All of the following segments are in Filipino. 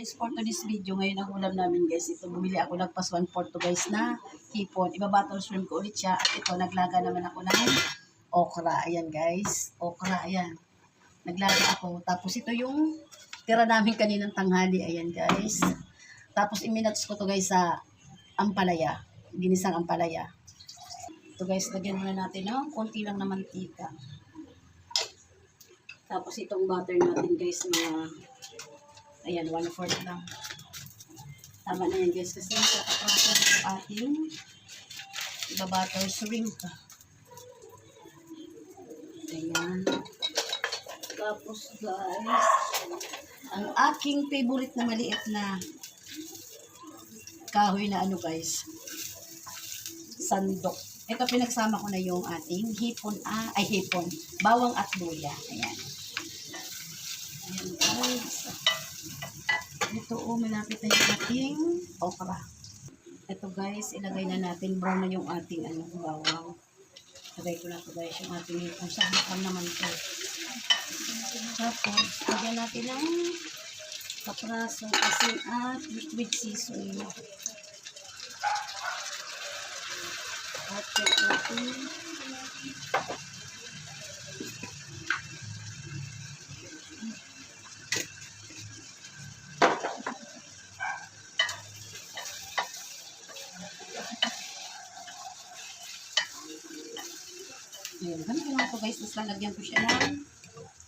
Guys, for today's video, ngayon ang ulam namin guys, ito bumili ako nagpas 1/4 to guys na hipon. Ibabattle shrimp ko ulit siya at ito naglaga naman ako ng okra. Ayan guys, okra, ayan. Naglaga ako. Tapos ito yung tira namin kaninang tanghali. Ayan guys. Tapos iminats ko to guys sa ampalaya. Ginisang ampalaya. Ito guys, lagyan muna natin ng konti lang na mantika. Tapos itong butter natin guys na ayan, 1/4 lang. Tama na yan guys kasi nakakaprasa sa ating ibabutter shrimp. Ayan. Tapos guys, ang aking favorite na maliit na kahoy na ano guys, sandok. Ito pinagsama ko na yung ating hipon, bawang at luya. Ayan. Ayan guys. Ito malapit na yung ating okra. Ito guys, ilagay na natin. Brown na yung ating bawang. Ilagay ko na ito guys, yung ating hipon. Sabukan naman ito. Tapos, lagyan natin ng kapraso, asin at liquid seasoning. At check natin. Ayan, ganito lang ito guys. Tapos lalagyan ko siya ng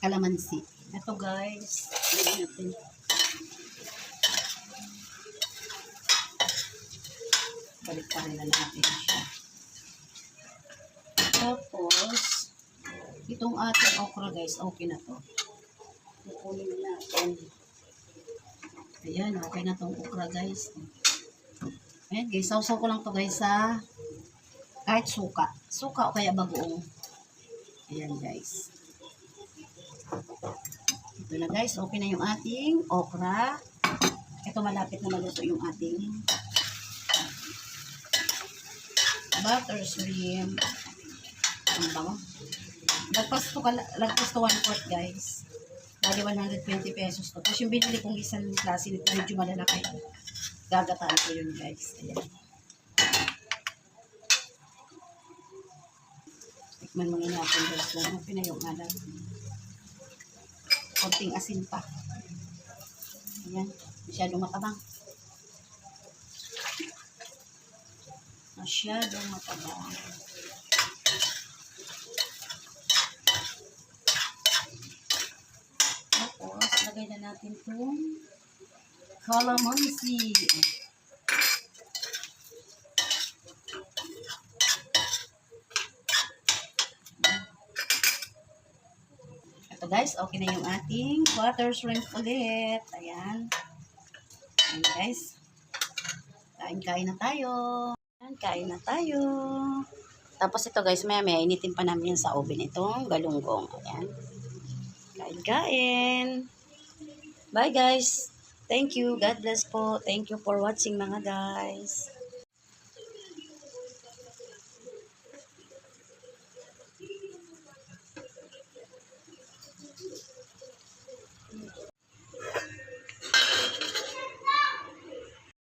kalamansi. Ito guys. Lagyan natin. Balik pa rin na natin siya. Tapos, itong ating okra guys, okay na to. Kukunin na natin. Ayan, okay na tong okra guys. Ayan guys, sausaw ko lang to guys sa kahit suka. Suka o kaya bagoong. Ayan guys. Ito na guys, okay na yung ating okra. Ito malapit na maluto yung ating butter shrimp. Ang bango. Lagpas to 1/4 guys. Bali 120 pesos to. Tapos yung binili kong isang klase nito, medyo malalaki. Gagataan ko yun guys. Ayan. Tikman muna natin guys. Lagyan na yung alam. Konting asin pa. Ayan. Masyadong matabang. Masyadong matabang. Tapos, lagay na natin itong calamansi. Ito guys, okay na yung ating butter shrimp ulit. Ayan. Ayan guys. Kain-kain na tayo. Ayan, kain na tayo. Tapos ito guys, maya initin pa namin sa oven itong galunggong. Ayan. Kain-kain. Bye guys. Thank you. God bless po. Thank you for watching mga guys.